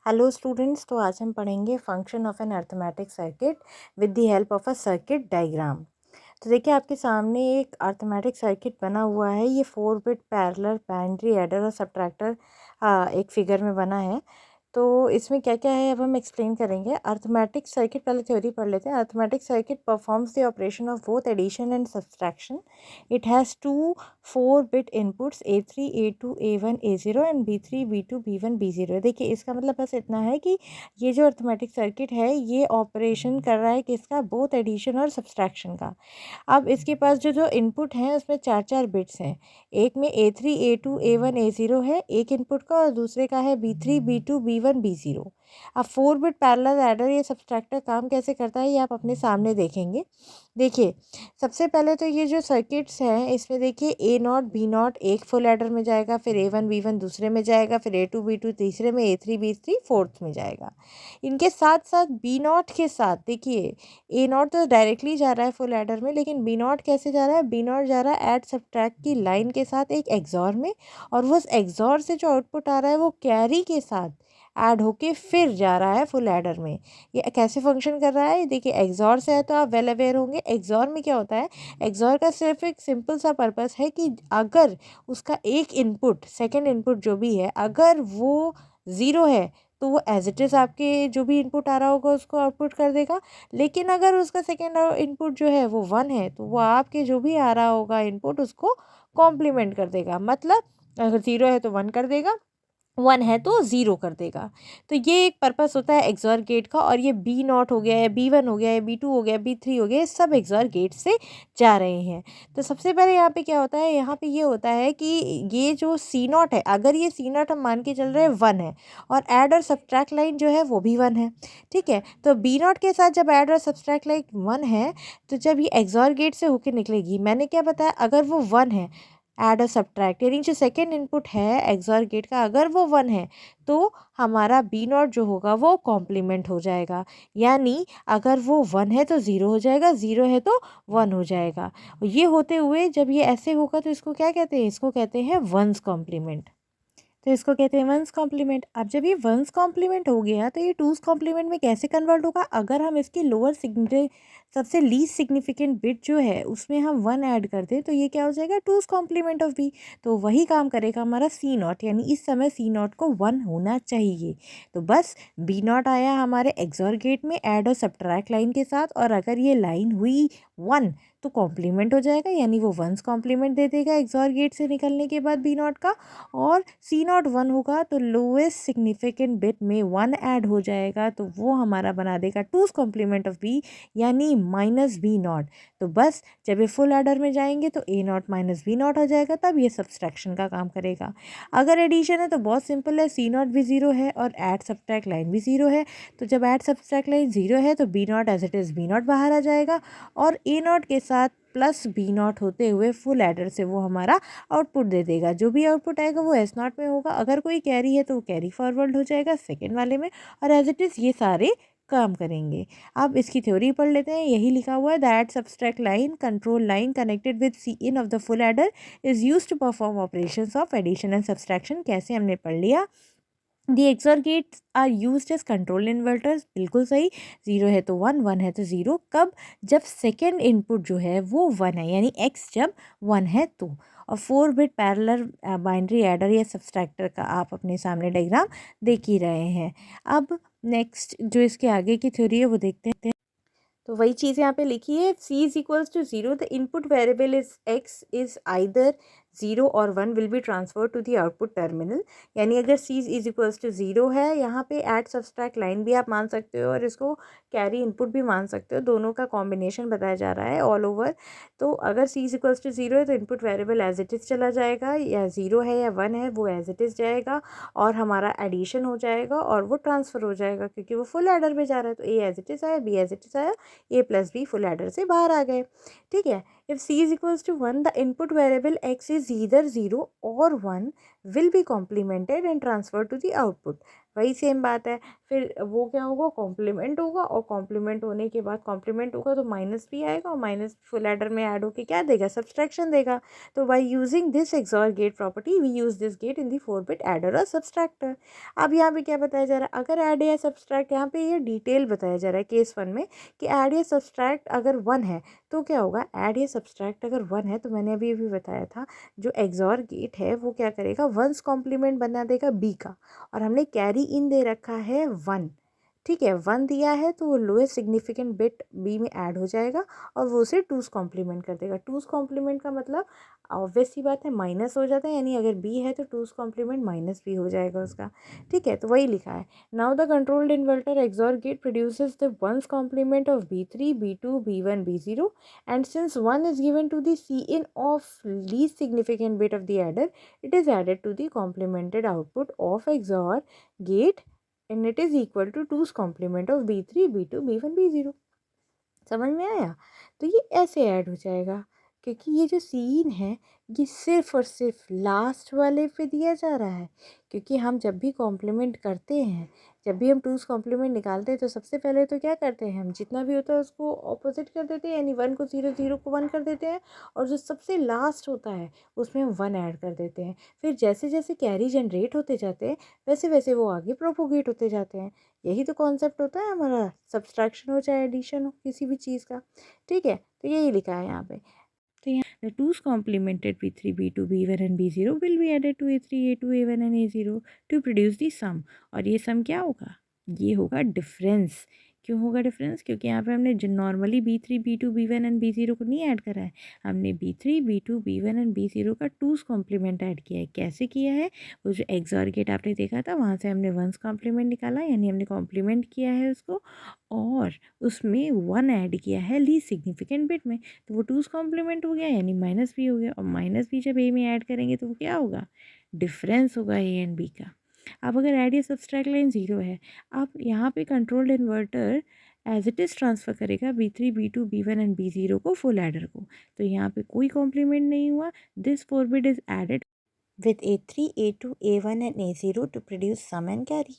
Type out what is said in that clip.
Hello students, तो आज हम पढ़ेंगे function of an arithmetic circuit with the help of a circuit diagram. तो देखिए आपके सामने एक अर्थमेटिक सर्किट बना हुआ है। ये 4 बिट पैरेलल बाइनरी एडर और सब्ट्रैक्टर एक फिगर में बना है। तो इसमें क्या क्या है अब हम एक्सप्लेन करेंगे। अर्थमेटिक सर्किट पहले थ्योरी पढ़ लेते हैं। Arithmetic circuit performs the operation of both addition and subtraction. It has two 4 bit inputs A3 A2 A1 A0 and B3 B2 B1 B0। देखिए इसका मतलब बस इतना है कि ये जो अर्थमेटिक सर्किट है ये ऑपरेशन कर रहा है किसका, बोथ एडिशन और सब्ट्रैक्शन का। अब इसके पास जो जो इनपुट हैं उसमें 4 बिट्स हैं। एक में A3 A2 A1 A0 है एक इनपुट का, और दूसरे का है B3 B2 B1 B0। अब 4 बिट पैरेलल एडर या सब्ट्रैक्टर काम कैसे करता है ये आप अपने सामने देखेंगे। देखिए सबसे पहले तो ये जो सर्किट्स हैं इसमें देखिए A0 B0 एक फुल एडर में जाएगा, फिर A1 B1 दूसरे में जाएगा, फिर A2 B2 तीसरे में, A3 B3 फोर्थ में जाएगा। इनके साथ साथ B0 के साथ देखिए A0 तो डायरेक्टली जा रहा है फुल एडर में, लेकिन B0 कैसे जा रहा है, B0 जा रहा है ऐड सब्ट्रैक्ट की लाइन के साथ एक एक्सॉर में, और वो एक्सॉर से जो आउटपुट आ रहा है वो कैरी के साथ ऐड होके फिर जा रहा है फुल एडर में। ये कैसे फंक्शन कर रहा है, देखिए एक्सॉर से है तो आप वेल अवेयर होंगे। एक्सॉर में क्या होता है, एक्सॉर का सिर्फ एक सिंपल सा पर्पस है कि अगर उसका एक इनपुट सेकंड इनपुट जो भी है अगर वो ज़ीरो है तो वो एज इट इज़ आपके जो भी इनपुट आ रहा होगा उसको आउटपुट कर देगा। लेकिन अगर उसका सेकेंड इनपुट जो है वो 1 है तो वो आपके जो भी आ रहा होगा इनपुट उसको कॉम्प्लीमेंट कर देगा। मतलब अगर 0 है तो 1 कर देगा, 1 है तो 0 कर देगा। तो ये एक पर्पस होता है एक्सॉर गेट का। और ये B0 हो गया है, B1 हो गया है, B2 हो गया, B3 हो गया, ये सब एक्सॉर गेट से जा रहे हैं। तो सबसे पहले यहाँ पे क्या होता है, यहाँ पे ये होता है कि ये जो C0 है, अगर ये C0 हम मान के चल रहे हैं 1 है, और ऐड और सब्ट्रैक्ट लाइन जो है वो भी 1 है। ठीक है, तो B0 के साथ जब ऐड और सब्ट्रैक्ट लाइन 1 है तो जब ये एक्सॉर गेट से होके निकलेगी, मैंने क्या बताया, अगर वो 1 है ऐड और सब्ट्रैक्ट, यानी जो सेकेंड इनपुट है एक्सॉर गेट का अगर वो 1 है तो हमारा B0 जो होगा वो कॉम्प्लीमेंट हो जाएगा। यानी अगर वो 1 है तो 0 हो जाएगा, 0 है तो 1 हो जाएगा। ये होते हुए जब ये ऐसे होगा तो इसको क्या कहते हैं, इसको कहते हैं वंस कॉम्प्लीमेंट। तो इसको कहते हैं वंस कॉम्प्लीमेंट। अब जब ये वंस कॉम्प्लीमेंट हो गया तो ये टूस कॉम्प्लीमेंट में कैसे कन्वर्ट होगा, अगर हम इसकी लोअर सबसे लीस्ट सिग्निफिकेंट बिट जो है उसमें हम 1 ऐड कर दें तो ये क्या हो जाएगा, टूस कॉम्प्लीमेंट ऑफ बी। तो वही काम करेगा हमारा C0, यानी इस समय C0 को 1 होना चाहिए। तो बस B0 आया हमारे एक्सॉर गेट में ऐड और सब्ट्रैक्ट लाइन के साथ, और अगर ये लाइन हुई 1 तो कॉम्प्लीमेंट हो जाएगा, यानी वो वंस कॉम्प्लीमेंट दे देगा एक्सॉर गेट से निकलने के बाद B0 का। और C0 1 होगा तो लोएस्ट सिग्निफिकेंट बिट में 1 ऐड हो जाएगा, तो वो हमारा बना देगा टूस कॉम्प्लीमेंट ऑफ B, यानी -B0। तो बस जब ये फुल एडर में जाएंगे तो A0 -B0 हो जाएगा, तब ये सब्सट्रैक्शन का काम करेगा। अगर एडिशन है तो बहुत सिंपल है, C0 भी 0 है और ऐड सब्ट्रैक्ट लाइन भी 0 है। तो जब ऐड सब्ट्रैक्ट लाइन 0 है तो B0 as it is B0 बाहर आ जाएगा, और A0 के साथ प्लस B0 होते हुए फुल एडर से वो हमारा आउटपुट दे देगा। जो भी आउटपुट आएगा वो S0 में होगा। अगर कोई कैरी है तो वो कैरी फॉरवर्ड हो जाएगा सेकेंड वाले में, और एज इट इज़ ये सारे काम करेंगे। अब इसकी थ्योरी पढ़ लेते हैं। यही लिखा हुआ है, that subtract line control line connected with C in of the full adder is use to perform operations of addition and subtraction. कैसे हमने पढ़ लिया। The XOR gates are used as control inverters, बिल्कुल सही। 0 है तो 1, 1 है तो 0। कब, जब सेकेंड इनपुट जो है वो 1 है, यानी x जब 1 है तो। और 4 बिट पैरेलल बाइनरी एडर या सब्सट्रैक्टर का आप अपने सामने डायग्राम देख ही रहे हैं। अब नेक्स्ट जो इसके आगे की थ्योरी है वो देखते हैं। तो वही चीज़ यहाँ पे लिखी है, C is equals to 0, the input variable is x is either 0 और 1 will be transfer to the output terminal. यानी अगर C इज इक्वल्स टू 0 है, यहाँ पे ऐड सब्सट्रैक्ट लाइन भी आप मान सकते हो और इसको कैरी इनपुट भी मान सकते हो, दोनों का कॉम्बिनेशन बताया जा रहा है ऑल ओवर। तो अगर C इज इक्वल्स टू 0 है तो input variable as it is चला जाएगा, या 0 है या 1 है वो एज इट इज़ जाएगा, और हमारा एडिशन हो जाएगा और वो ट्रांसफ़र हो जाएगा क्योंकि वो फुल एडर में जा रहा है। तो A एज इट इज़ आया, B एज इट इज़ आया, A plus B full adder से बाहर आ गए। ठीक है, if C is equals to 1 the input variable x is either 0 और 1 will be complemented and transfer to the output. वही सेम बात है, फिर वो क्या होगा, कॉम्प्लीमेंट होगा, और कॉम्प्लीमेंट होने के बाद कॉम्प्लीमेंट होगा तो माइनस भी आएगा, और माइनस फुल एडर में ऐड होके क्या देगा, सब्सट्रैक्शन देगा। तो by using this XOR gate property we use this gate in the 4-bit adder और सब्सट्रैक्टर। अब यहाँ पे क्या बताया जा रहा है, अगर ऐड या सब्सट्रैक्ट, यहाँ पे ये डिटेल बताया जा रहा है केस 1 में कि ऐड या सब्सट्रैक्ट अगर 1 है तो क्या होगा, ऐड या सब्सट्रैक्ट अगर 1 है तो मैंने अभी अभी बताया था जो एक्सॉर गेट है वो क्या करेगा, वंस कॉम्प्लीमेंट बना देगा बी का, और हमने कैरी इन दे रखा है 1। ठीक है, 1 दिया है तो वो लोएस्ट सिग्निफिकेंट बिट बी में ऐड हो जाएगा और वो उसे टूस कॉम्प्लीमेंट कर देगा। टूस कॉम्प्लीमेंट का मतलब ऑब्वियस सी बात है माइनस हो जाता है, यानी अगर बी है तो टूस कॉम्प्लीमेंट माइनस बी हो जाएगा उसका। ठीक है, तो वही लिखा है। Now the controlled inverter XOR gate produces the ones complement of B3 B2 B1 B0 and since 1 is given to the Cin of least significant bit of the adder, it is added to the complemented output of XOR gate and it is equal to 2's complement of B3 B2 B1 B0। समझ में आया? तो ये ऐसे add हो जाएगा, क्योंकि ये जो सीन है ये सिर्फ और सिर्फ लास्ट वाले पे दिया जा रहा है। क्योंकि हम जब भी कॉम्प्लीमेंट करते हैं, जब भी हम टूस कॉम्प्लीमेंट निकालते हैं तो सबसे पहले तो क्या करते हैं, हम जितना भी होता है उसको ऑपोजिट कर देते हैं, यानी 1 को 0 0 को 1 कर देते हैं, और जो सबसे लास्ट होता है उसमें हम 1 ऐड कर देते हैं। फिर जैसे जैसे कैरी जनरेट होते जाते हैं वैसे वैसे वो आगे प्रोपोगेट होते जाते हैं। यही तो कॉन्सेप्ट होता है हमारा, सब्सट्रैक्शन हो चाहे एडिशन हो किसी भी चीज़ का। ठीक है, तो यही लिखा है यहाँ पे। तो यहाँ the 2's complemented B3 B2 B1 and B0 will be added to A3 A2 A1 and A0 to produce the sum। और ये सम क्या होगा, ये होगा डिफरेंस। क्यों होगा डिफरेंस, क्योंकि यहाँ पे हमने जो normally B3 B2 B1 and B0 को नहीं ऐड करा है, हमने B3 B2 B1 and B0 का 2's कॉम्प्लीमेंट ऐड किया है। कैसे किया है, वो जो एक्सॉर गेट आपने देखा था वहाँ से हमने 1's कॉम्प्लीमेंट निकाला, यानी हमने कॉम्प्लीमेंट किया है उसको, और उसमें 1 ऐड किया है लीस्ट सिग्निफिकेंट बिट में, तो वो 2's कॉम्प्लीमेंट हो गया, यानी माइनस बी हो गया, और माइनस बी जब ए में ऐड करेंगे तो वो क्या होगा, डिफरेंस होगा ए एंड बी का। अब अगर ऐड या सब्सट्रैक्ट लाइन 0 है, अब यहाँ पे controlled inverter as it is transfer करेगा B3 B2 B1 and B0 को फुल एडर को। तो यहाँ पे कोई कॉम्प्लीमेंट नहीं हुआ, this 4 bit is added with A3 A2 A1 and A0 to produce sum and carry।